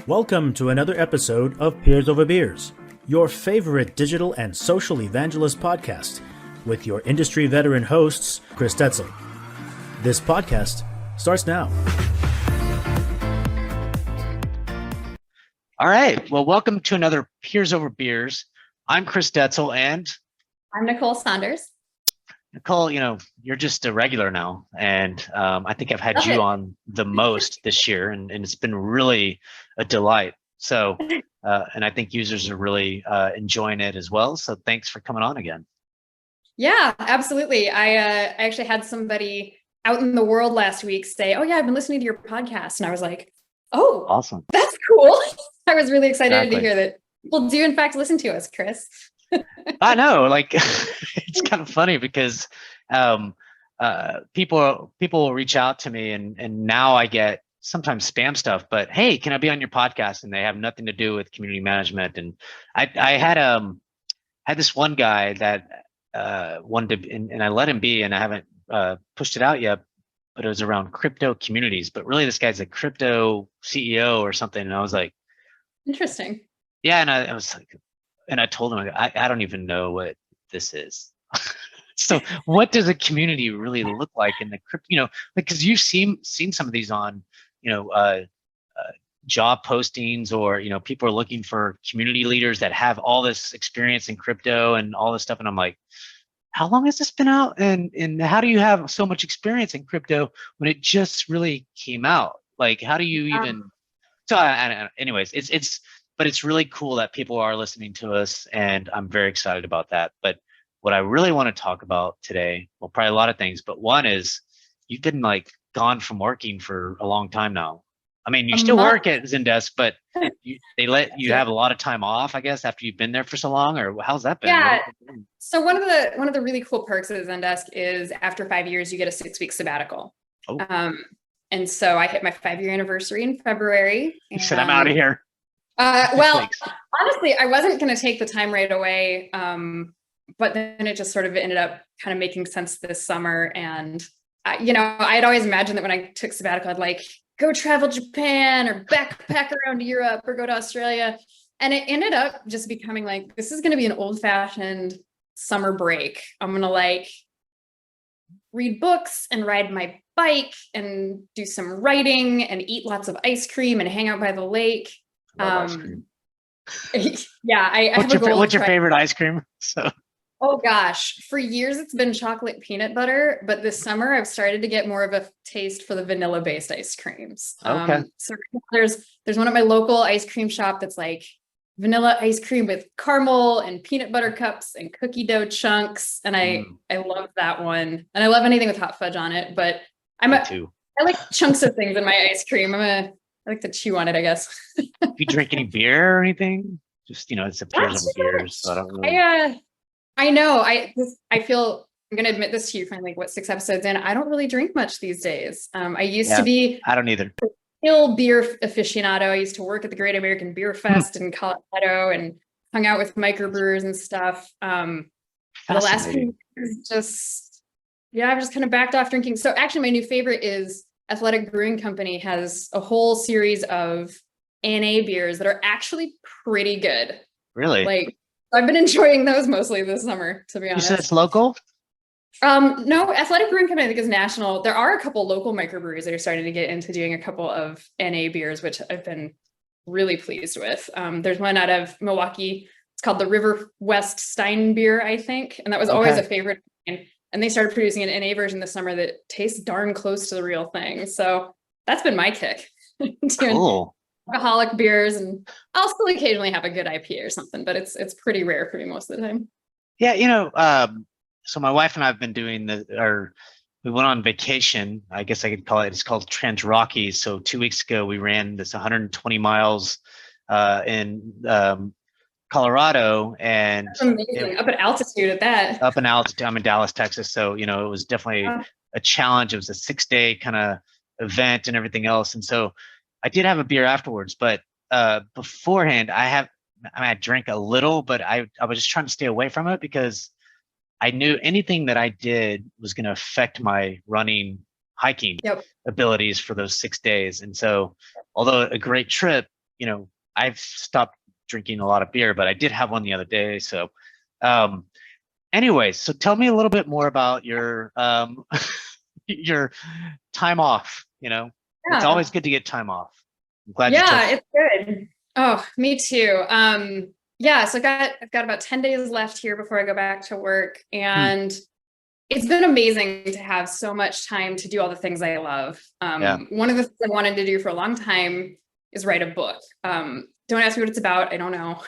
Welcome to another episode of Peers Over Beers, your favorite digital and social evangelist podcast, with your industry veteran hosts, Chris Detzel. This podcast starts now. All right. Well, welcome to another Peers Over Beers. I'm Chris Detzel, and I'm Nicole Saunders. Nicole, you're just a regular now, and I think I've had you on the most this year, and it's been really a delight. So, and I think users are really enjoying it as well. So thanks for coming on again. Yeah, absolutely. I actually had somebody out in the world last week say, "Oh yeah, I've been listening to your podcast," and I was like, "Oh, awesome! That's cool." I was really excited to hear that people do in fact listen to us, Chris. I know, it's kind of funny because people will reach out to me, and now I get sometimes spam stuff. But hey, can I be on your podcast? And they have nothing to do with community management. And I had this one guy that wanted to, and I let him be, and I haven't pushed it out yet. But it was around crypto communities. But really, this guy's a crypto CEO or something. And I was like, interesting. Yeah, and I was like. And I told him, I don't even know what this is. So what does a community really look like in the crypto, because you've seen some of these on, job postings, or, people are looking for community leaders that have all this experience in crypto and all this stuff. And I'm like, how long has this been out? And how do you have so much experience in crypto when it just really came out? Like, how do you even, so anyways, but it's really cool that people are listening to us, and I'm very excited about that. But what I really want to talk about today, well, probably a lot of things, but one is you've been gone from working for a long time now. I mean, you still work at Zendesk, but they let you have a lot of time off, I guess, after you've been there for so long, or how's that been? Yeah. So one of the really cool perks of Zendesk is after 5 years, you get a 6-week sabbatical. Oh. And so I hit my 5-year anniversary in February. You said, I'm out of here. Well, honestly, I wasn't going to take the time right away. But then it just sort of ended up kind of making sense this summer. And, I had always imagined that when I took sabbatical, I'd go travel Japan or backpack around Europe or go to Australia. And it ended up just becoming this is going to be an old fashioned summer break. I'm going to read books and ride my bike and do some writing and eat lots of ice cream and hang out by the lake. Ice cream. Yeah, I have a goal. What's your favorite ice cream? Oh gosh, for years it's been chocolate peanut butter, but this summer I've started to get more of a taste for the vanilla based ice creams. Okay. So there's one at my local ice cream shop that's vanilla ice cream with caramel and peanut butter cups and cookie dough chunks, and I love that one. And I love anything with hot fudge on it, but I like chunks of things in my ice cream. I like to chew on it, I guess. Do you drink any beer or anything? Just, it's a Peers Over Beers. So I don't really... I know. I feel I'm going to admit this to you from 6 episodes in. I don't really drink much these days. I used to be. I don't either. Real beer aficionado. I used to work at the Great American Beer Fest in Colorado and hung out with microbrewers and stuff. The last few years, I've just kind of backed off drinking. So actually, my new favorite is Athletic Brewing Company has a whole series of NA beers that are actually pretty good. Really? I've been enjoying those mostly this summer, to be honest. You said it's local? No, Athletic Brewing Company I think is national. There are a couple local microbreweries that are starting to get into doing a couple of NA beers, which I've been really pleased with. There's one out of Milwaukee. It's called the River West Stein beer, I think. And that was always a favorite of mine. And they started producing an NA version this summer that tastes darn close to the real thing. So that's been my kick. Cool. Alcoholic beers, and I'll still occasionally have a good IPA or something, but it's pretty rare for me most of the time. Yeah, so my wife and I have been doing we went on vacation. I guess I could call it. It's called Trans Rockies. So 2 weeks ago we ran this 120 miles in Colorado, and that's amazing. Up at altitude at that. Up in altitude. I'm in Dallas, Texas. So it was definitely a challenge. It was a 6-day kind of event and everything else, and so. I did have a beer afterwards, but beforehand, I drank a little, but I was just trying to stay away from it because I knew anything that I did was going to affect my hiking abilities for those 6 days. And so, although a great trip, I've stopped drinking a lot of beer, but I did have one the other day. So, anyways, so tell me a little bit more about your your time off. It's always good to get time off. I'm glad you took it. It's good. Oh, me too. So I've got about 10 days left here before I go back to work, and it's been amazing to have so much time to do all the things I love. One of the things I wanted to do for a long time is write a book. Don't ask me what it's about. I don't know.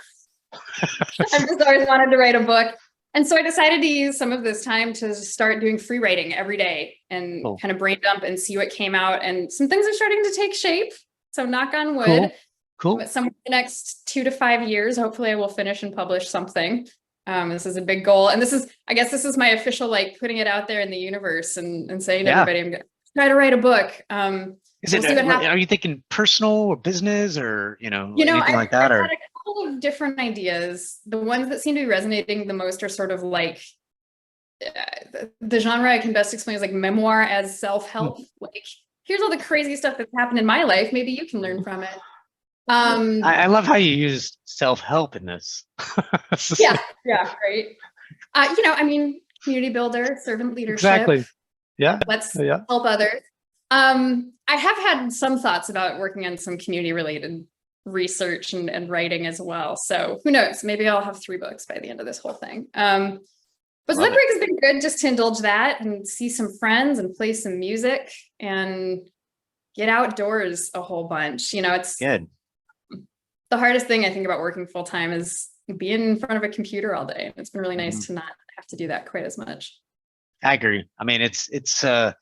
I've just always wanted to write a book. And so I decided to use some of this time to start doing free writing every day and kind of brain dump and see what came out. And some things are starting to take shape. So knock on wood. Cool. But somewhere in the next 2 to 5 years, hopefully I will finish and publish something. This is a big goal. And this is my official, like, putting it out there in the universe and saying to everybody, I'm going to try to write a book. Are you thinking personal or business or, anything like that? I've had a couple of different ideas. The ones that seem to be resonating the most are sort of like the genre I can best explain is like memoir as self-help. Like, here's all the crazy stuff that's happened in my life. Maybe you can learn from it. I love how you use self-help in this. yeah, right. Community builder, servant leadership. Exactly. Yeah. Let's help others. I have had some thoughts about working on some community related research and writing as well. So who knows? Maybe I'll have 3 books by the end of this whole thing. But Spring Break has been good just to indulge that and see some friends and play some music and get outdoors a whole bunch. It's good. The hardest thing I think about working full time is being in front of a computer all day. It's been really nice to not have to do that quite as much. I agree. I mean, it's kind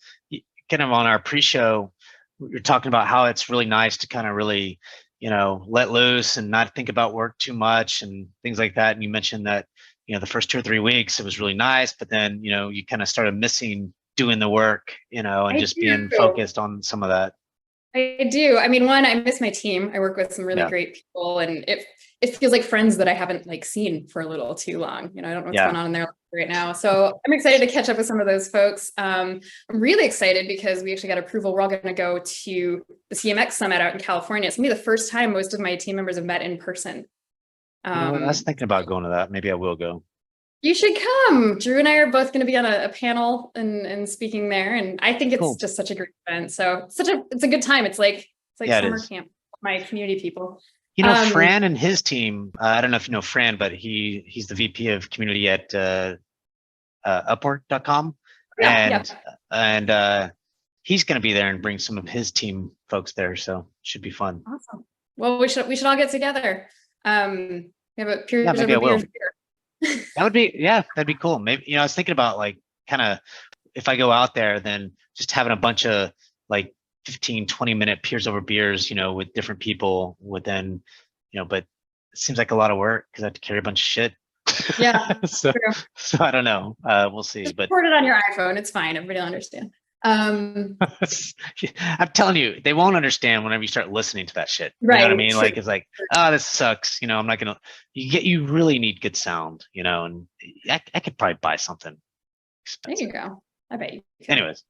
of on our pre-show, you're talking about how it's really nice to kind of really, let loose and not think about work too much and things like that. And you mentioned that, the first 2 or 3 weeks, it was really nice, but then, you kind of started missing doing the work, and just being focused on some of that. I do. I mean, I miss my team. I work with some really great people, and it feels like friends that I haven't seen for a little too long. I don't know what's going on in their life right now. So I'm excited to catch up with some of those folks. I'm really excited because we actually got approval. We're all going to go to the CMX Summit out in California. It's going to be the first time most of my team members have met in person. I was thinking about going to that. Maybe I will go. You should come. Drew and I are both going to be on a panel and speaking there. And I think it's just such a great event. So it's a good time. It's like summer camp, my community people. Fran and his team, I don't know if you know Fran, but he's the VP of community at Upwork.com. And he's going to be there and bring some of his team folks there. So it should be fun. Awesome. Well, we should all get together. We have a period of beers here. That'd be cool. Maybe, I was thinking about kind of if I go out there, then just having a bunch of 15, 20 minute peers over beers, with different people but it seems like a lot of work because I have to carry a bunch of shit. Yeah. so I don't know. We'll see. Just record it on your iPhone. It's fine. Everybody will understand. I'm telling you, they won't understand whenever you start listening to that shit. You know what I mean? It's like, oh, this sucks. I'm not gonna. You really need good sound. And I could probably buy something expensive. There you go. I bet you could. Anyways.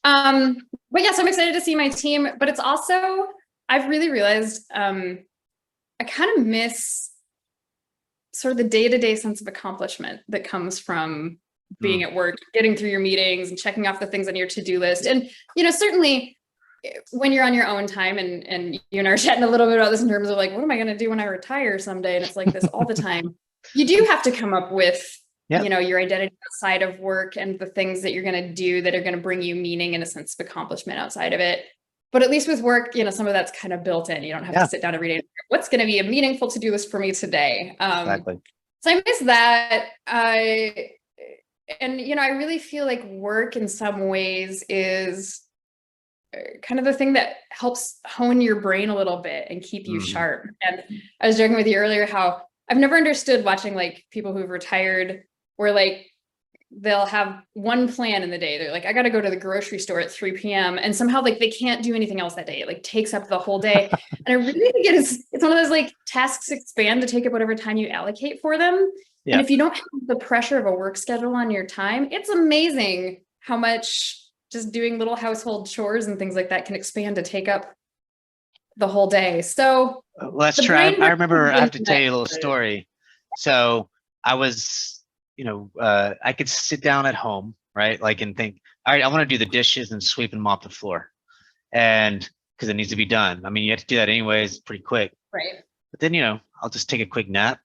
But yes, I'm excited to see my team. But it's also, I've really realized, I kind of miss sort of the day-to-day sense of accomplishment that comes from being at work, getting through your meetings and checking off the things on your to-do list. And, certainly when you're on your own time and you and I are chatting a little bit about this in terms of what am I going to do when I retire someday? And it's like this all the time. You do have to come up with, your identity outside of work and the things that you're going to do that are going to bring you meaning and a sense of accomplishment outside of it. But at least with work, some of that's kind of built in. You don't have to sit down every day. What's going to be a meaningful to-do list for me today? Exactly. So I miss that. And, I really feel like work in some ways is kind of the thing that helps hone your brain a little bit and keep you sharp. And I was joking with you earlier how I've never understood watching people who've retired where they'll have one plan in the day. They're like, I got to go to the grocery store at 3 p.m. And somehow they can't do anything else that day. It takes up the whole day. And I really think it's one of those tasks expand to take up whatever time you allocate for them. Yeah. And if you don't have the pressure of a work schedule on your time, it's amazing how much just doing little household chores and things like that can expand to take up the whole day. So Well, that's the true. I brain remember, I have to tell tonight. you a little story. So I was, I could sit down at home, right? Like, and think, all right, I want to do the dishes and sweep and mop the floor. And because it needs to be done. I mean, you have to do that anyways, pretty quick. Right. But then, I'll just take a quick nap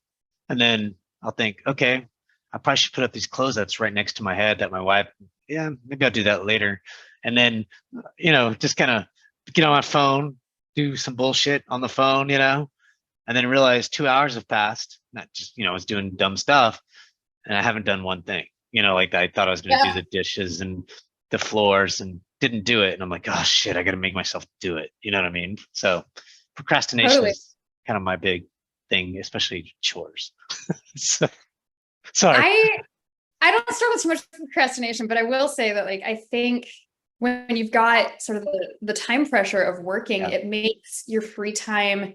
and then I'll think, okay, I probably should put up these clothes that's right next to my head that my wife, yeah, maybe I'll do that later. And then, just kind of get on my phone, do some bullshit on the phone, and then realize 2 hours have passed. Not just, I was doing dumb stuff and I haven't done one thing. Like I thought I was going to do the dishes and the floors and didn't do it. And I'm like, oh shit, I got to make myself do it. You know what I mean? So procrastination is kind of my big thing, especially chores. So, sorry. I don't struggle too much with procrastination, but I will say that I think when you've got sort of the time pressure of working, it makes your free time,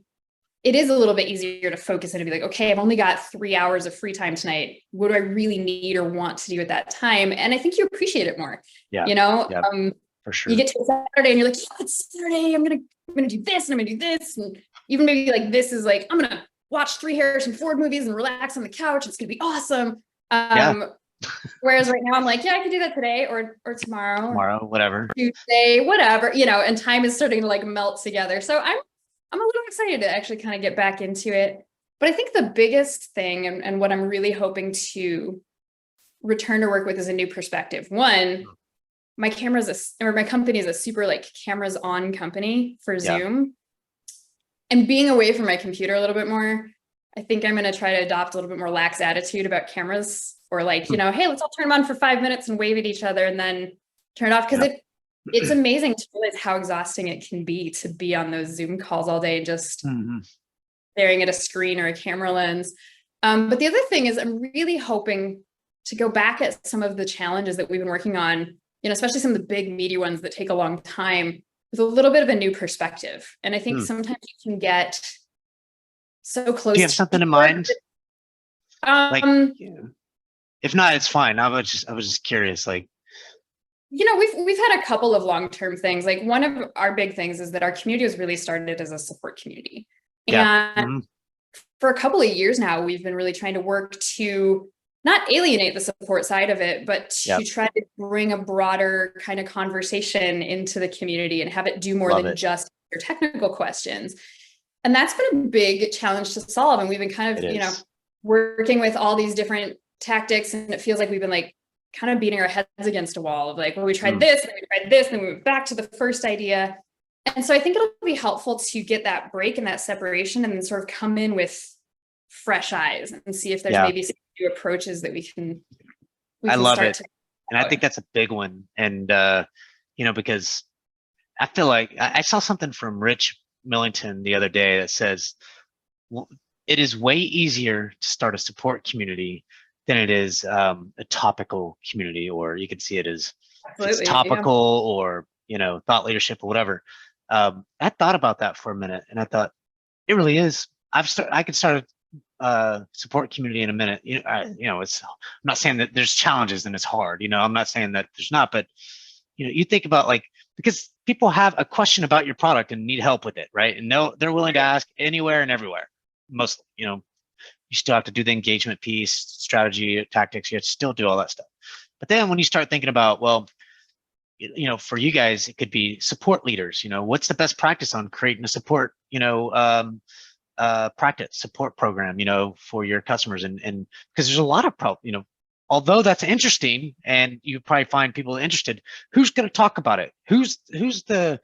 it is a little bit easier to focus and to be like, okay, I've only got 3 hours of free time tonight. What do I really need or want to do at that time? And I think you appreciate it more. For sure. You get to Saturday and you're like, yeah, it's Saturday. I'm gonna do this and I'm gonna do this. And even maybe this is I'm gonna watch 3 Harrison Ford movies and relax on the couch. It's gonna be awesome. Whereas right now I'm like, yeah, I can do that today or tomorrow, whatever, Tuesday, whatever, and time is starting to melt together. So I'm a little excited to actually kind of get back into it. But I think the biggest thing and what I'm really hoping to return to work with is a new perspective. One, my company is a super cameras on company for Zoom. And being away from my computer a little bit more, I think I'm going to try to adopt a little bit more lax attitude about cameras or hey, let's all turn them on for 5 minutes and wave at each other and then turn it off. Because it's amazing to realize how exhausting it can be to be on those Zoom calls all day, just staring at a screen or a camera lens. But the other thing is I'm really hoping to go back at some of the challenges that we've been working on, especially some of the big meaty ones that take a long time with a little bit of a new perspective. And I think sometimes you can get so close. Do you have something in mind? If not, it's fine. I was just curious. We've had a couple of long-term things. One of our big things is that our community was really started as a support community. And for a couple of years now, we've been really trying to work to not alienate the support side of it, but to try to bring a broader kind of conversation into the community and have it do more than just your technical questions. And that's been a big challenge to solve. And we've been kind of, working with all these different tactics. And it feels like we've been kind of beating our heads against a wall of well, we tried this, and we tried this, and we went back to the first idea. And so I think it'll be helpful to get that break and that separation and then sort of come in with fresh eyes and see if there's maybe some new approaches that we can I love it. And I think that's a big one. And, because I feel like I saw something from Rich Millington the other day that says, it is way easier to start a support community than it is a topical community, or you could see it as it's topical or, thought leadership or whatever. I thought about that for a minute and I thought it really is. I could start a support community in a minute. I'm not saying that there's challenges and it's hard, I'm not saying that there's not, but you think about because people have a question about your product and need help with it, right? And they're willing to ask anywhere and everywhere. Mostly, you still have to do the engagement piece, strategy, tactics. You have to still do all that stuff. But then when you start thinking about, for you guys, it could be support leaders. What's the best practice on creating a support, practice support program, for your customers, and because there's a lot of although that's interesting and you probably find people interested, who's going to talk about it? Who's the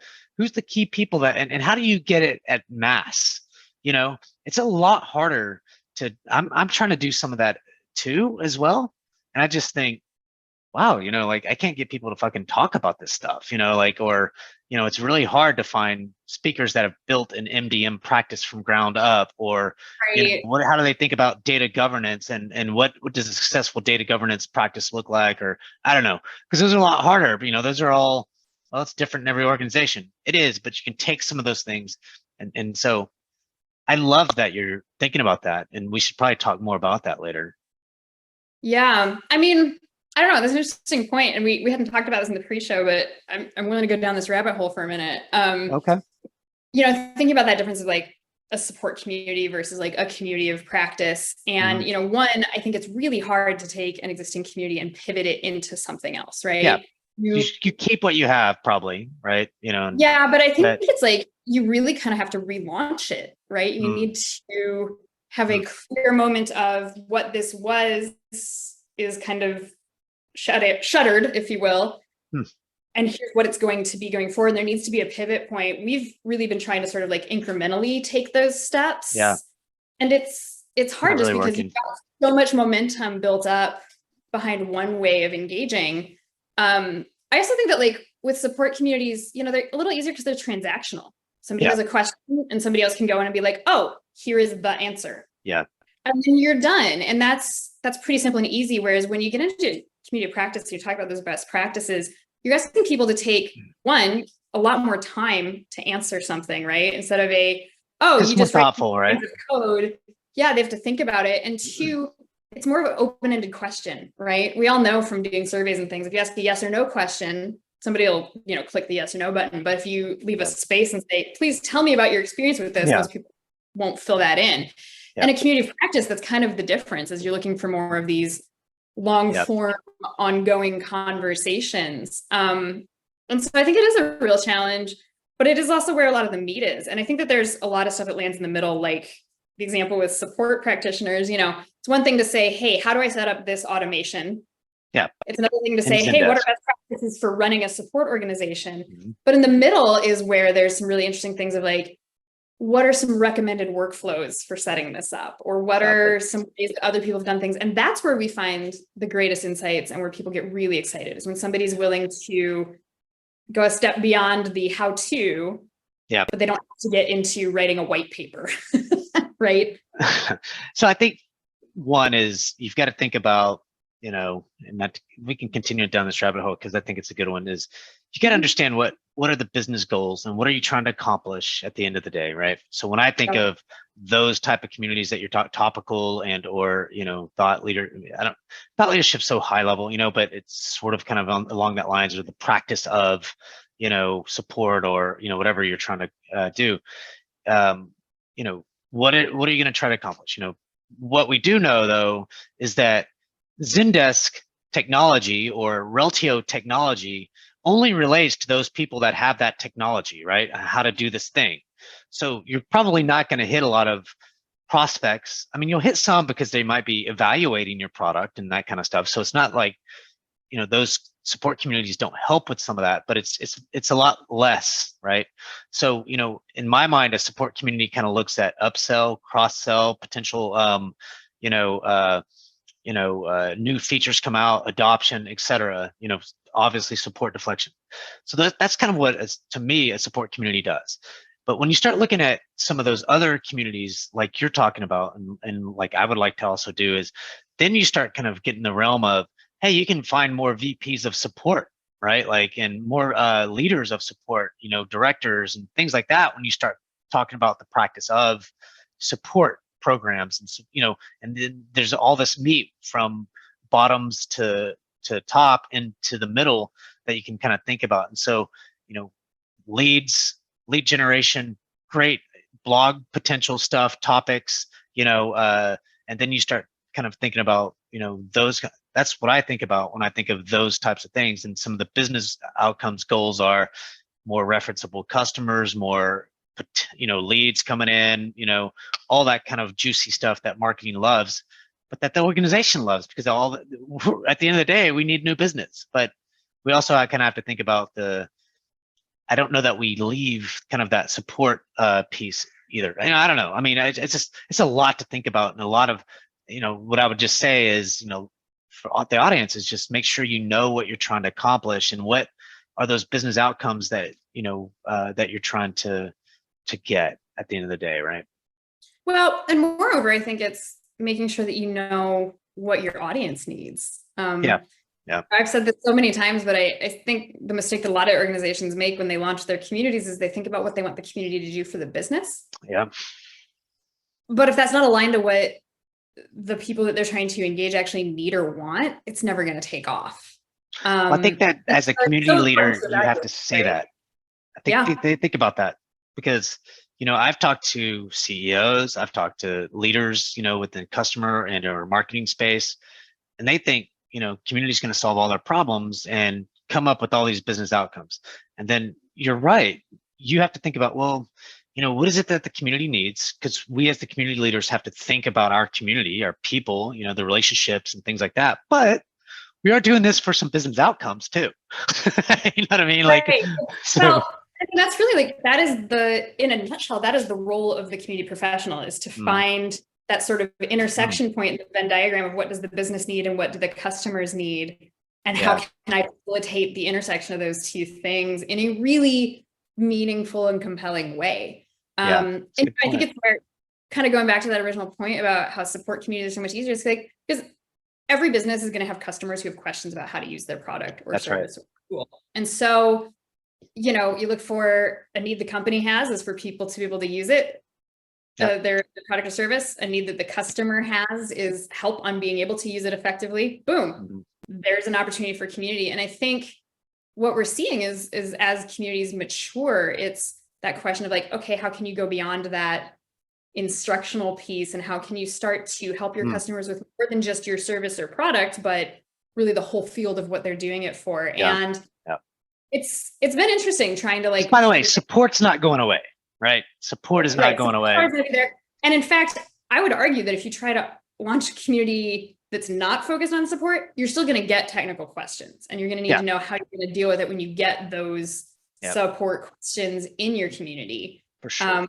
key people that, and how do you get it at mass? It's a lot harder to, I'm trying to do some of that too as well. And I just think, wow, I can't get people to fucking talk about this stuff, it's really hard to find speakers that have built an MDM practice from ground up, or how do they think about data governance and what does a successful data governance practice look like? Or I don't know, because those are a lot harder, those are all, well, it's different in every organization. It is, but you can take some of those things. And so I love that you're thinking about that, and we should probably talk more about that later. Yeah. I mean, I don't know. That's an interesting point. And we hadn't talked about this in the pre-show, but I'm willing to go down this rabbit hole for a minute. Okay. thinking about that difference of like a support community versus like a community of practice. And, one, I think it's really hard to take an existing community and pivot it into something else, right? Yeah. You keep what you have probably, right? Yeah, but I think it's like, you really kind of have to relaunch it, right? You need to have a clear moment of what this was is kind of shuttered, if you will. And here's what it's going to be going forward. And there needs to be a pivot point. We've really been trying to sort of like incrementally take those steps. Yeah. And it's hard just because you've got so much momentum built up behind one way of engaging. I also think that like with support communities, they're a little easier because they're transactional. Somebody has a question and somebody else can go in and be like, oh, here is the answer. Yeah. And then you're done. And that's pretty simple and easy. Whereas when you get into community practice, you talk about those best practices, you're asking people to take a lot more time to answer something, right? Instead of you just thoughtful, right? Code. Yeah, they have to think about it. And two, it's more of an open-ended question, right? We all know from doing surveys and things, if you ask a yes or no question, somebody will, click the yes or no button. But if you leave a space and say, please tell me about your experience with this, most people won't fill that in. And a community practice, that's kind of the difference, is you're looking for more of these long form ongoing conversations. And so I think it is a real challenge, but it is also where a lot of the meat is. And I think that there's a lot of stuff that lands in the middle, like the example with support practitioners. It's one thing to say, hey, how do I set up this automation? Yeah. It's another thing to say, hey, what are best practices for running a support organization? But in the middle is where there's some really interesting things of like, what are some recommended workflows for setting this up? Or what are some ways that other people have done things? And that's where we find the greatest insights and where people get really excited, is when somebody's willing to go a step beyond the how-to, but they don't have to get into writing a white paper, right? So I think one is you've got to think about, and that we can continue down this rabbit hole because I think it's a good one, is you got to understand what are the business goals and what are you trying to accomplish at the end of the day, right? So when I think of those type of communities that you're topical and or thought leadership's so high level, but it's sort of kind of along that lines, or the practice of support or whatever you're trying to do. What are you going to try to accomplish? What we do know though is that Zendesk technology or Reltio technology only relates to those people that have that technology, right? How to do this thing. So you're probably not going to hit a lot of prospects. I mean, you'll hit some because they might be evaluating your product and that kind of stuff. So it's not like, those support communities don't help with some of that, but it's a lot less, right? So, in my mind, a support community kind of looks at upsell, cross-sell, potential, new features come out, adoption, et cetera, obviously support deflection. So that's kind of what, to me, a support community does. But when you start looking at some of those other communities like you're talking about, and like I would like to also do, is then you start kind of getting the realm of, hey, you can find more VPs of support, right? Like, and more leaders of support, directors and things like that, when you start talking about the practice of support programs. And and then there's all this meat from bottoms to top and to the middle that you can kind of think about. And so, lead generation, great blog potential stuff, topics, and then you start kind of thinking about, that's what I think about when I think of those types of things. And some of the business outcomes goals are more referenceable customers, more leads coming in, all that kind of juicy stuff that marketing loves, but that the organization loves, because at the end of the day, we need new business. But we also kind of have to think about I don't know that we leave kind of that support piece either. I don't know. I mean, it's a lot to think about, and a lot of, what I would just say is, for the audience, is just make sure you know what you're trying to accomplish and what are those business outcomes that, that you're trying to get at the end of the day, right? Well, and moreover, I think it's making sure that you know what your audience needs. Yeah. I've said this so many times, but I think the mistake that a lot of organizations make when they launch their communities is they think about what they want the community to do for the business. Yeah. But if that's not aligned to what the people that they're trying to engage actually need or want, it's never going to take off. Well, I think that as a community leader, you have to say that. I think they think about that. because, I've talked to CEOs, I've talked to leaders, within customer and or marketing space, and they think, community is going to solve all their problems and come up with all these business outcomes. And then you're right. You have to think about, well, what is it that the community needs? Because we as the community leaders have to think about our community, our people, the relationships and things like that. But we are doing this for some business outcomes too. You know what I mean? Like, right. so. Well, and that's really like, that is in a nutshell, that is the role of the community professional, is to find that sort of intersection point in the Venn diagram of what does the business need and what do the customers need, and how can I facilitate the intersection of those two things in a really meaningful and compelling way. And I think it's where, kind of going back to that original point about how support communities are so much easier. It's like, because every business is going to have customers who have questions about how to use their product or service or tool. And so, you look for a need the company has is for people to be able to use it, their product or service. A need that the customer has is help on being able to use it effectively. Boom. There's an opportunity for community. And I think what we're seeing is as communities mature, it's that question of like, okay, how can you go beyond that instructional piece, and how can you start to help your customers with more than just your service or product, but really the whole field of what they're doing it for. And it's been interesting trying to like, by the way, support's not going away, right? Support is not going away. And in fact, I would argue that if you try to launch a community that's not focused on support, you're still going to get technical questions, and you're going to need to know how you're going to deal with it when you get those support questions in your community. For sure.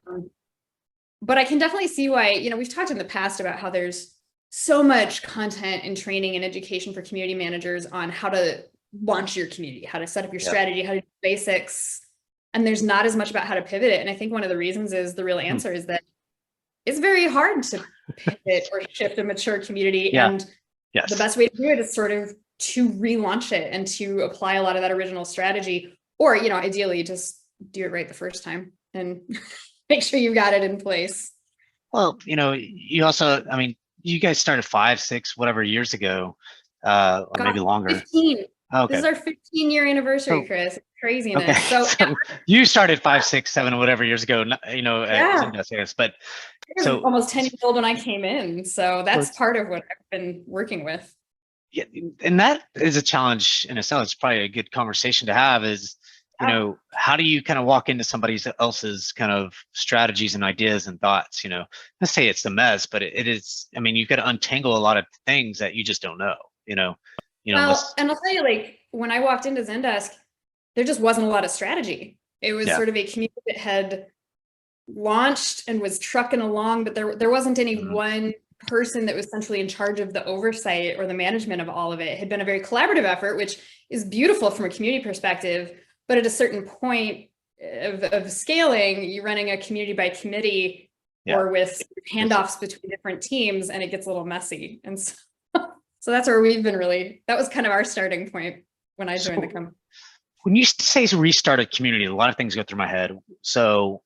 But I can definitely see why, we've talked in the past about how there's so much content and training and education for community managers on how to launch your community, how to set up your strategy, how to do basics. And there's not as much about how to pivot it. And I think one of the reasons is the real answer is that it's very hard to pivot or shift a mature community. And the best way to do it is sort of to relaunch it and to apply a lot of that original strategy, or, ideally just do it right the first time and make sure you've got it in place. Well, you also, you guys started 5, 6, whatever years ago, or maybe longer. 15. Oh, okay. This is our 15-year anniversary, Chris. Craziness. Okay. So you started 5, 6, 7, whatever years ago, at Zendesk, but so almost 10 years old when I came in. So that's part of what I've been working with. Yeah, and that is a challenge in itself. It's probably a good conversation to have is, how do you kind of walk into somebody else's kind of strategies and ideas and thoughts, let's say it's the mess, but it is, you've got to untangle a lot of things that you just don't know, Well, and I'll tell you, like, when I walked into Zendesk, there just wasn't a lot of strategy. It was sort of a community that had launched and was trucking along, but there wasn't any one person that was centrally in charge of the oversight or the management of all of it. It had been a very collaborative effort, which is beautiful from a community perspective. But at a certain point of scaling, you're running a community by committee or with handoffs between different teams, and it gets a little messy. And so that's where we've been that was kind of our starting point when I joined the company. When you say restart a community, a lot of things go through my head. So,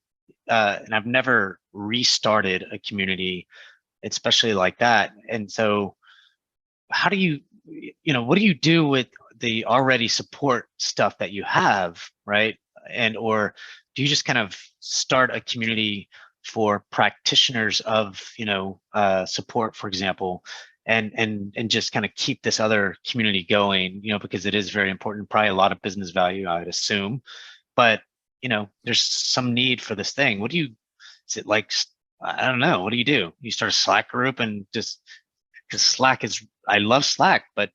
and I've never restarted a community, especially like that. And so how do you, what do you do with the already support stuff that you have, right? And, or do you just kind of start a community for practitioners of, support, for example, and just kind of keep this other community going, because it is very important, probably a lot of business value, I would assume, but, there's some need for this thing. Is it like, I don't know, what do? You start a Slack group and just, because Slack I love Slack, but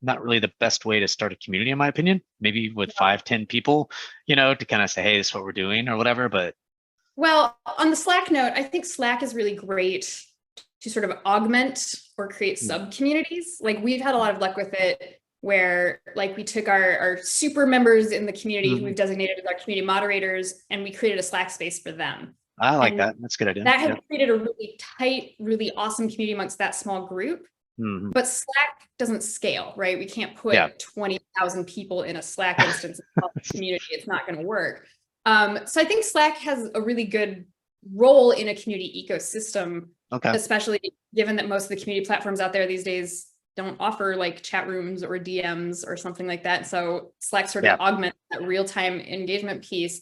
not really the best way to start a community, in my opinion, maybe with 5, 10 people, to kind of say, hey, this is what we're doing or whatever. But well, on the Slack note, I think Slack is really great to sort of augment or create sub communities. Like, we've had a lot of luck with it, where like we took our super members in the community who we've designated as our community moderators, and we created a Slack space for them. I like that. That's a good idea. That has created a really tight, really awesome community amongst that small group. But Slack doesn't scale, right? We can't put 20,000 people in a Slack instance of the community. It's not going to work. So I think Slack has a really good role in a community ecosystem, especially given that most of the community platforms out there these days don't offer like chat rooms or DMs or something like that. So Slack sort of augments that real-time engagement piece.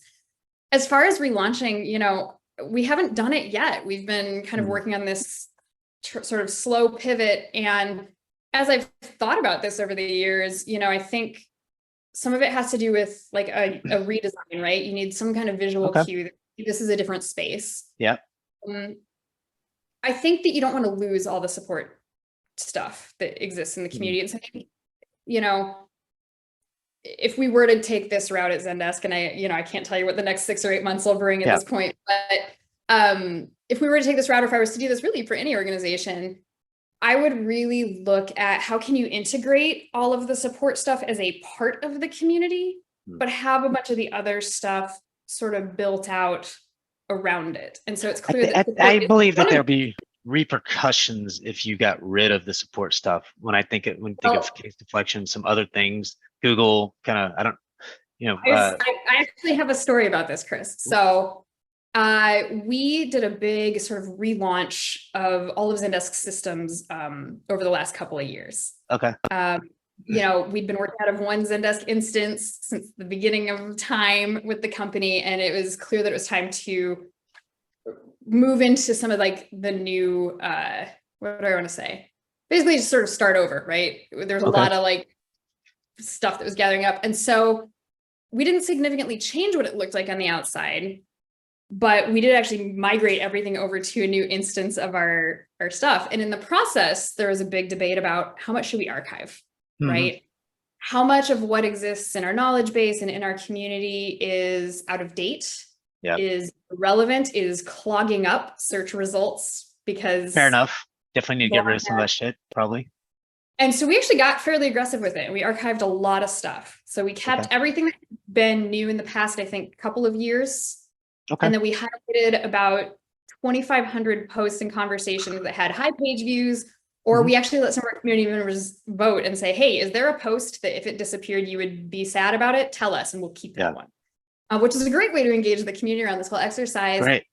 as far as relaunching, we haven't done it yet. We've been kind of working on this sort of slow pivot. And as I've thought about this over the years, I think some of it has to do with like a redesign, right? You need some kind of visual cue that this is a different space. Yeah. I think that you don't want to lose all the support stuff that exists in the community. And so, if we were to take this route at Zendesk, and I can't tell you what the next 6 or 8 months will bring at this point, but if we were to take this route, or if I was to do this really for any organization, I would really look at how can you integrate all of the support stuff as a part of the community, but have a bunch of the other stuff sort of built out around it. And so it's clear I believe that there'll be repercussions if you got rid of the support stuff. When I think of case deflection, some other things, Google kind of, I actually have a story about this, Chris. So we did a big sort of relaunch of all of Zendesk systems over the last couple of years. Okay. We'd been working out of one Zendesk instance since the beginning of time with the company, and it was clear that it was time to move into some of like the new, what do I want to say? Basically just sort of start over, right? There's a lot of like stuff that was gathering up. And so we didn't significantly change what it looked like on the outside, but we did actually migrate everything over to a new instance of our stuff. And in the process, there was a big debate about how much should we archive, right? How much of what exists in our knowledge base and in our community is out of date, is irrelevant, is clogging up search results because... Fair enough. Definitely need to get rid of some of that shit, probably. And so we actually got fairly aggressive with it. And we archived a lot of stuff. So we kept everything that's been new in the past, I think, couple of years. And then we highlighted about 2,500 posts and conversations that had high page views, or we actually let some of our community members vote and say, hey, is there a post that if it disappeared, you would be sad about it? Tell us, and we'll keep that one. Which is a great way to engage the community around this whole exercise. Right.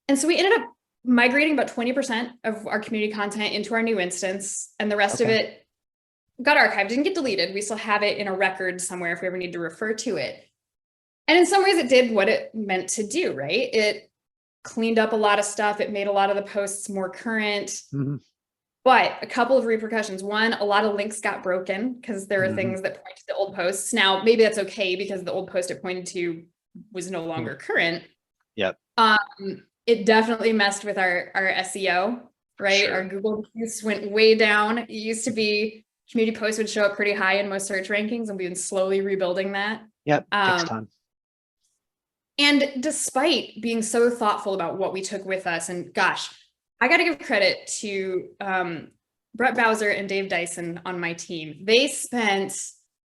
And so we ended up migrating about 20% of our community content into our new instance, and the rest of it got archived, didn't get deleted. We still have it in a record somewhere if we ever need to refer to it. And in some ways it did what it meant to do, right? It cleaned up a lot of stuff. It made a lot of the posts more current, but a couple of repercussions. One, a lot of links got broken because there are things that point to the old posts. Now, maybe that's okay because the old post it pointed to was no longer current. It definitely messed with our SEO, right? Our Google use went way down. It used to be community posts would show up pretty high in most search rankings, and we've been slowly rebuilding that. Takes time. And despite being so thoughtful about what we took with us, and gosh, I got to give credit to Brett Bowser and Dave Dyson on my team. They spent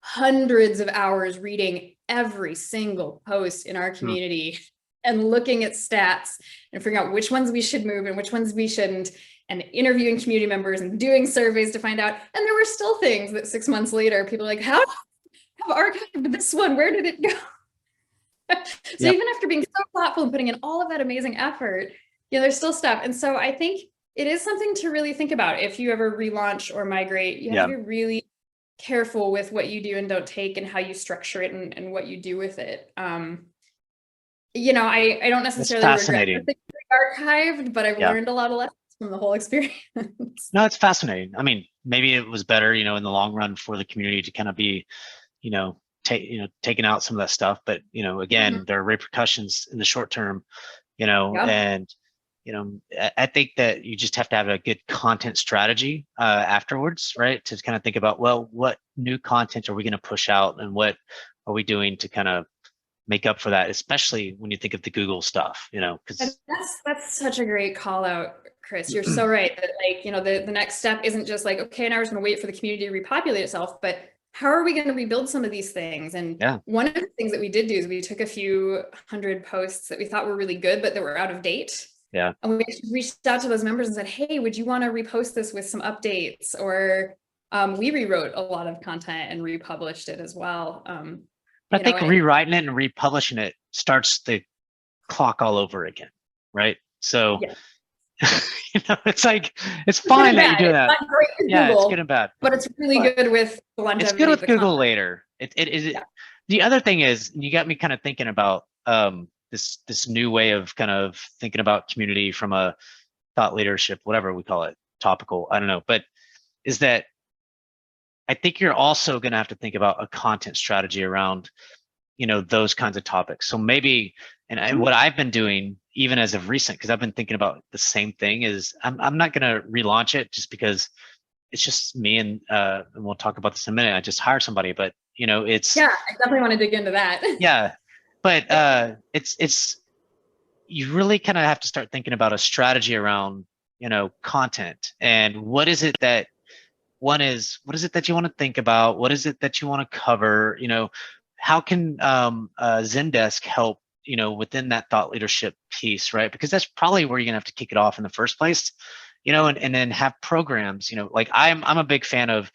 hundreds of hours reading every single post in our community and looking at stats and figuring out which ones we should move and which ones we shouldn't, and interviewing community members and doing surveys to find out. And there were still things that 6 months later, people are like, how have archived this one? Where did it go? So even after being so thoughtful and putting in all of that amazing effort, there's still stuff. And so I think it is something to really think about. If you ever relaunch or migrate, you have to be really careful with what you do and don't take, and how you structure it, and what you do with it. I don't necessarily regret that they archived, but I've learned a lot of lessons from the whole experience. No, it's fascinating. I mean, maybe it was better, in the long run for the community to kind of be, taking out some of that stuff. But, again, there are repercussions in the short term, and, I think that you just have to have a good content strategy afterwards, right? To kind of think about, well, what new content are we going to push out, and what are we doing to kind of make up for that, especially when you think of the Google stuff, because that's such a great call out, Chris. You're so right that the next step isn't just like, okay, now we're just going to wait for the community to repopulate itself, but how are we going to rebuild some of these things? And one of the things that we did do is we took a few hundred posts that we thought were really good, but that were out of date. And we reached out to those members and said, hey, would you want to repost this with some updates? Or we rewrote a lot of content and republished it as well. But I think rewriting it and republishing it starts the clock all over again, right? So, it's like, it's fine that you do that. It's not great with Google, it's good and bad. But it's really good with the longevity. It's good with Google later. It is. The other thing is, you got me kind of thinking about this new way of kind of thinking about community from a thought leadership, whatever we call it, topical, I don't know, but is that I think you're also going to have to think about a content strategy around, those kinds of topics. So maybe, and what I've been doing even as of recent, because I've been thinking about the same thing, is I'm not going to relaunch it just because it's just me, and we'll talk about this in a minute. I just hired somebody, but it's, yeah, I definitely want to dig into that. yeah, but it's you really kind of have to start thinking about a strategy around content, and what is it that what is it that you want to think about, what is it that you want to cover, how can Zendesk help within that thought leadership piece, right? Because that's probably where you're gonna have to kick it off in the first place, and then have programs, like I'm a big fan of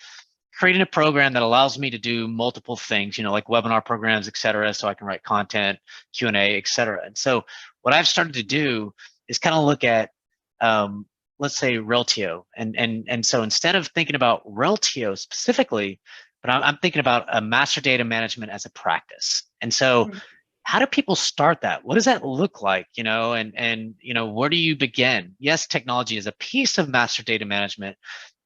creating a program that allows me to do multiple things, like webinar programs, et cetera, so I can write content, Q&A, et cetera. And so what I've started to do is kind of look at, let's say Reltio. And so instead of thinking about Reltio specifically, but I'm thinking about a master data management as a practice. And so how do people start that? What does that look like? And where do you begin? Yes, technology is a piece of master data management,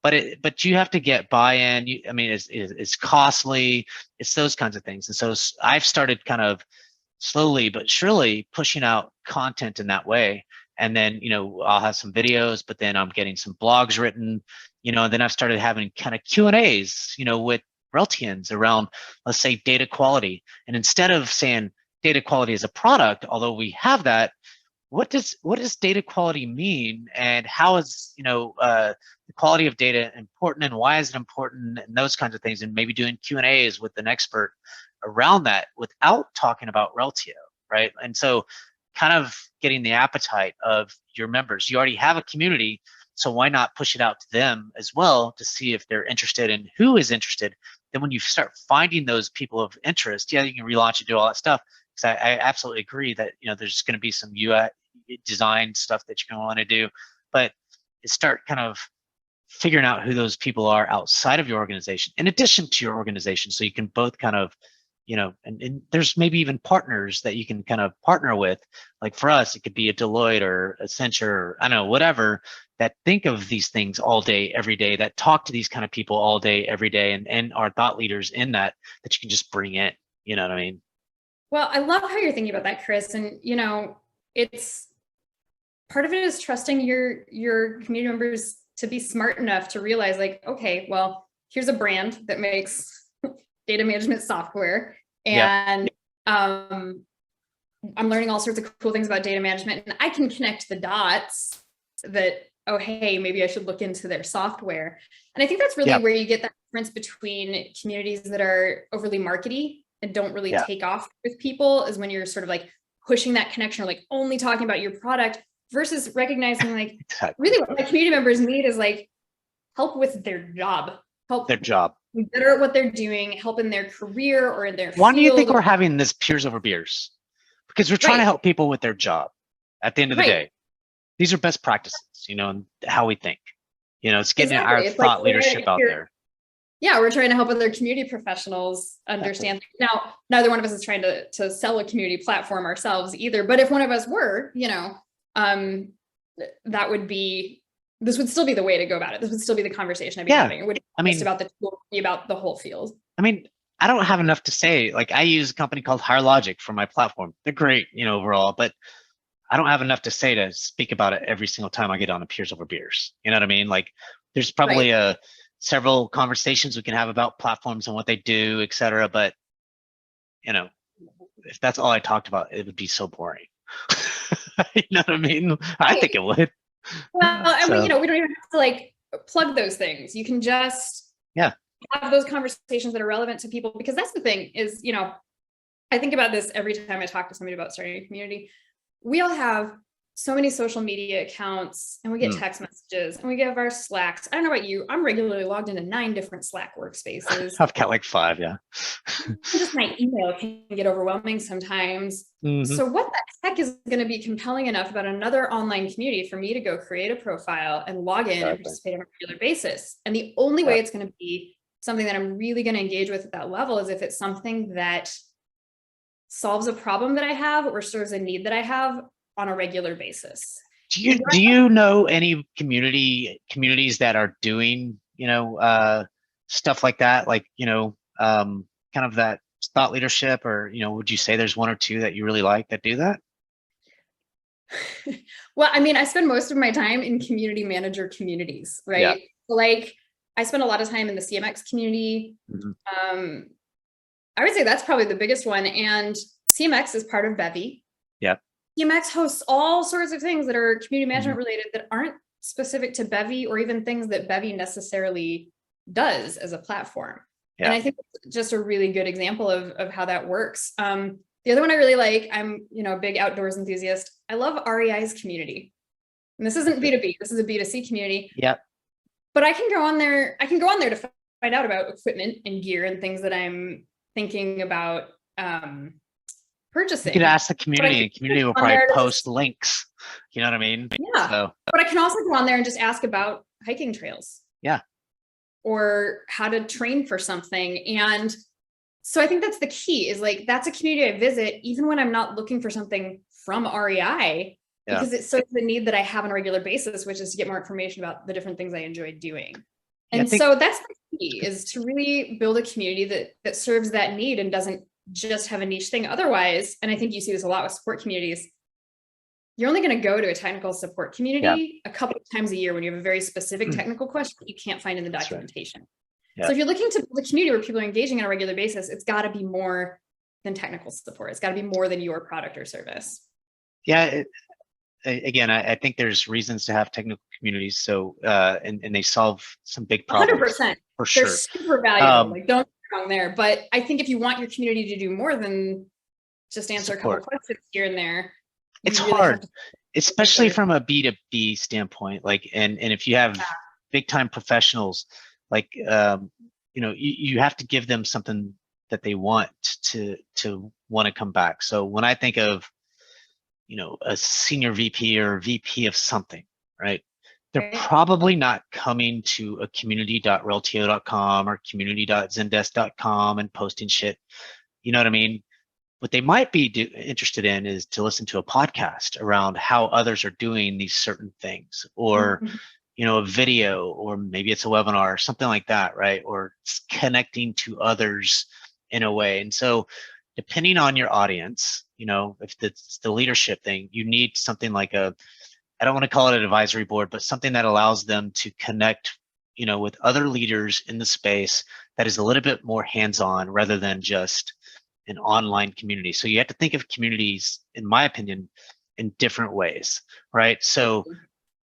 but you have to get buy-in. It's costly. It's those kinds of things. And so I've started kind of slowly but surely pushing out content in that way. And then, I'll have some videos, but then I'm getting some blogs written, and then I've started having kind of Q&As, with Reltians around, let's say, data quality. And instead of saying data quality as a product, although we have that, what does data quality mean, and how is the quality of data important, and why is it important, and those kinds of things, and maybe doing Q&As with an expert around that without talking about Reltio, right? And so kind of getting the appetite of your members. You already have a community, so why not push it out to them as well to see if they're interested and who is interested. Then when you start finding those people of interest, yeah, you can relaunch and do all that stuff. Because I absolutely agree that there's going to be some UI design stuff that you're going to want to do, but start kind of figuring out who those people are outside of your organization, in addition to your organization, so you can both kind of and there's maybe even partners that you can kind of partner with. Like for us, it could be a Deloitte or Accenture, or I don't know, whatever, that think of these things all day, every day, that talk to these kind of people all day, every day, and are thought leaders in that you can just bring in. You know what I mean? Well, I love how you're thinking about that, Chris. And, it's part of it is trusting your community members to be smart enough to realize, like, okay, well, here's a brand that makes data management software. And I'm learning all sorts of cool things about data management, and I can connect the dots that, oh, hey, maybe I should look into their software. And I think that's really where you get that difference between communities that are overly markety and don't really take off with people, is when you're sort of like pushing that connection, or like only talking about your product, versus recognizing like really what my community members need is like help with their job, be better at what they're doing, help in their career or in their Why do you think field. we're having this peers over beers? Because we're trying to help people with their job at the end of the day. These are best practices, and how we think. It's getting our thought leadership out there. Yeah, we're trying to help other community professionals understand. Now, neither one of us is trying to sell a community platform ourselves either. But if one of us were, that would be, this would still be the way to go about it. This would still be the conversation I'd be having. It would be just about the tool, be about the whole field. I don't have enough to say. Like, I use a company called HireLogic for my platform. They're great, overall, but I don't have enough to say to speak about it every single time I get on a Peers Over Beers. You know what I mean? Like, there's probably several conversations we can have about platforms and what they do, et cetera. But, if that's all I talked about, it would be so boring. You know what I mean? I think it would. Well, and we don't even have to like plug those things. You can just have those conversations that are relevant to people, because that's the thing is, I think about this every time I talk to somebody about starting a community. We all have so many social media accounts, and we get text messages, and we give our Slacks. I don't know about you. I'm regularly logged into 9 different Slack workspaces. I've got like 5, Just my email can get overwhelming sometimes. So what the heck is going to be compelling enough about another online community for me to go create a profile and log in and participate on a regular basis? And the only way it's going to be something that I'm really going to engage with at that level is if it's something that solves a problem that I have or serves a need that I have on a regular basis. Do you know any communities that are doing, stuff like that, like, kind of that thought leadership, or, would you say there's one or two that you really like that do that? Well, I mean, I spend most of my time in community manager communities, right? Yeah. Like I spend a lot of time in the CMX community. Mm-hmm. I would say that's probably the biggest one. And CMX is part of Bevy. Yeah. CMX hosts all sorts of things that are community management Mm-hmm. related that aren't specific to Bevy or even things that Bevy necessarily does as a platform. Yeah. And I think it's just a really good example of how that works. The other one I really like, I'm, a big outdoors enthusiast. I love REI's community. And this isn't B2B, this is a B2C community. Yeah. But I can go on there to find out about equipment and gear and things that I'm thinking about purchasing. You could ask the community, and the community will probably post links. You know what I mean? Yeah. So. But I can also go on there and just ask about hiking trails. Yeah. Or how to train for something. And so I think that's the key, is like, that's a community I visit, even when I'm not looking for something from REI, because it serves the need that I have on a regular basis, which is to get more information about the different things I enjoy doing. And so that's the key, is to really build a community that serves that need and doesn't just have a niche thing. Otherwise, and I think you see this a lot with support communities, you're only going to go to a technical support community a couple of times a year when you have a very specific technical question that you can't find in the documentation. Yeah. So if you're looking to build a community where people are engaging on a regular basis, it's got to be more than technical support. It's got to be more than your product or service. Yeah. Again, I think there's reasons to have technical communities. So, and they solve some big problems. 100%. For sure. They're super valuable. Like, don't get wrong there. But I think if you want your community to do more than just answer a couple questions here and there, it's really hard, especially from a B2B standpoint. Like, and if you have big time professionals, like, you have to give them something that they want to want to come back. So when I think of, a senior VP or VP of something, right? They're probably not coming to a community.reltio.com or community.zendesk.com and posting shit. You know what I mean? What they might be interested in is to listen to a podcast around how others are doing these certain things, or, a video, or maybe it's a webinar or something like that, right? Or connecting to others in a way. And so depending on your audience, if it's the leadership thing, you need something like I don't want to call it an advisory board, but something that allows them to connect, with other leaders in the space that is a little bit more hands-on rather than just an online community. So you have to think of communities, in my opinion, in different ways, right? So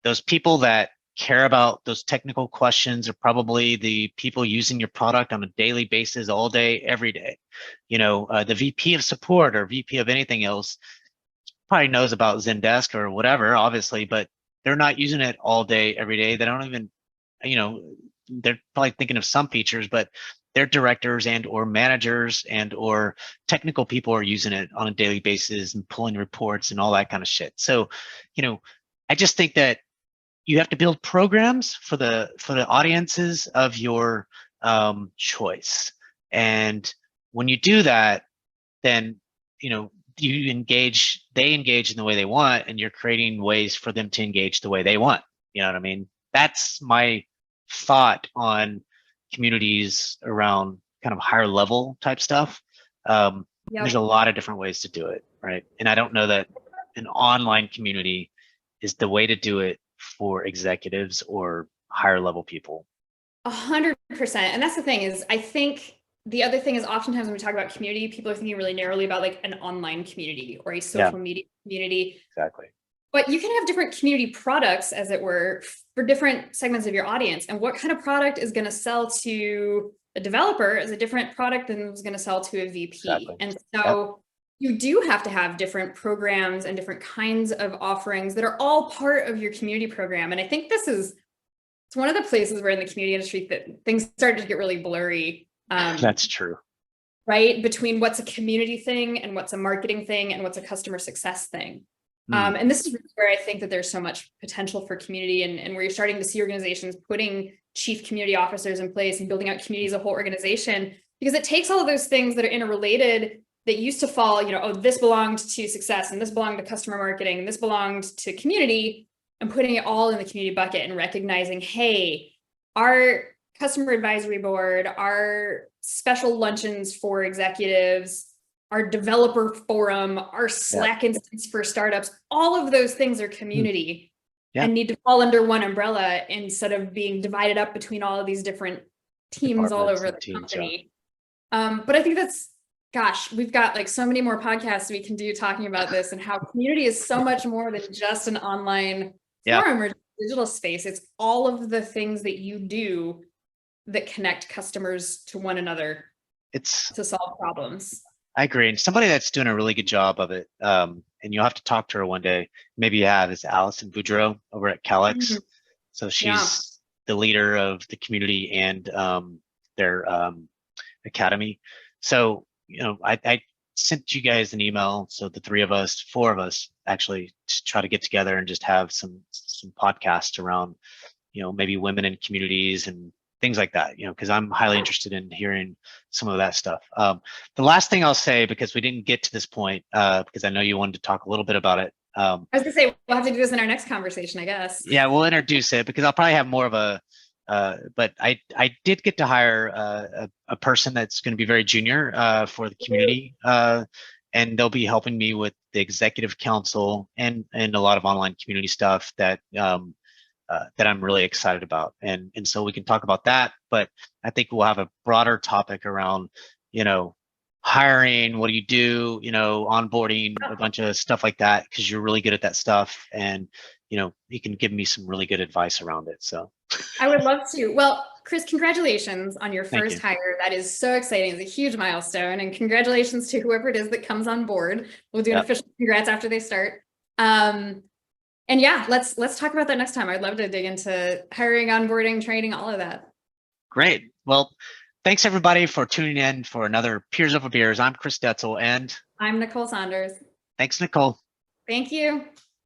those people that care about those technical questions are probably the people using your product on a daily basis, all day, every day. The VP of support or VP of anything else probably knows about Zendesk or whatever, obviously, but they're not using it all day, every day. They don't even, they're probably thinking of some features, but their directors and or managers and or technical people are using it on a daily basis and pulling reports and all that kind of shit. So, I just think that you have to build programs for the audiences of your choice. And when you do that, then, they engage in the way they want, and you're creating ways for them to engage the way they want. You know what I mean? That's my thought on communities around kind of higher level type stuff. There's a lot of different ways to do it, right? And I don't know that an online community is the way to do it for executives or higher level people. 100%. And that's the thing, is I think the other thing is, oftentimes when we talk about community, people are thinking really narrowly about like an online community or a social media community. Exactly. But you can have different community products, as it were, for different segments of your audience. And what kind of product is going to sell to a developer is a different product than is going to sell to a VP. Exactly. And so you do have to have different programs and different kinds of offerings that are all part of your community program. And I think it's one of the places where in the community industry that things started to get really blurry. That's true. Right? Between what's a community thing and what's a marketing thing and what's a customer success thing. And this is really where I think that there's so much potential for community, and where you're starting to see organizations putting chief community officers in place and building out community as a whole organization, because it takes all of those things that are interrelated that used to fall, oh, this belonged to success and this belonged to customer marketing and this belonged to community, and putting it all in the community bucket and recognizing, hey, our customer advisory board, our special luncheons for executives, our developer forum, our Slack instance for startups, all of those things are community and need to fall under one umbrella instead of being divided up between all of these different teams all over the company. But I think that's, gosh, we've got like so many more podcasts we can do talking about this, and how community is so much more than just an online forum or digital space. It's all of the things that you do that connect customers to one another to solve problems. I agree. And somebody that's doing a really good job of it, and you'll have to talk to her one day, maybe you have, is Allison Boudreau over at Calix. So she's the leader of the community and their academy. So, I sent you guys an email. So the four of us actually, to try to get together and just have some podcasts around, maybe women in communities and things like that, because I'm highly interested in hearing some of that stuff. The last thing I'll say, because we didn't get to this point, because I know you wanted to talk a little bit about it. I was gonna say, we'll have to do this in our next conversation, I guess. Yeah, we'll introduce it, because I'll probably have more of a, but I did get to hire a person that's going to be very junior for the community, and they'll be helping me with the executive council and a lot of online community stuff that that I'm really excited about, and so we can talk about that. But I think we'll have a broader topic around, hiring. What do you do? Onboarding, a bunch of stuff like that, because you're really good at that stuff, and you can give me some really good advice around it. So I would love to. Well, Chris, congratulations on your first hire. That is so exciting. It's a huge milestone, and congratulations to whoever it is that comes on board. We'll do an official congrats after they start. And yeah, let's talk about that next time. I'd love to dig into hiring, onboarding, training, all of that. Great. Well, thanks everybody for tuning in for another Peers Over Beers. I'm Chris Detzel, and I'm Nicole Saunders. Thanks, Nicole. Thank you.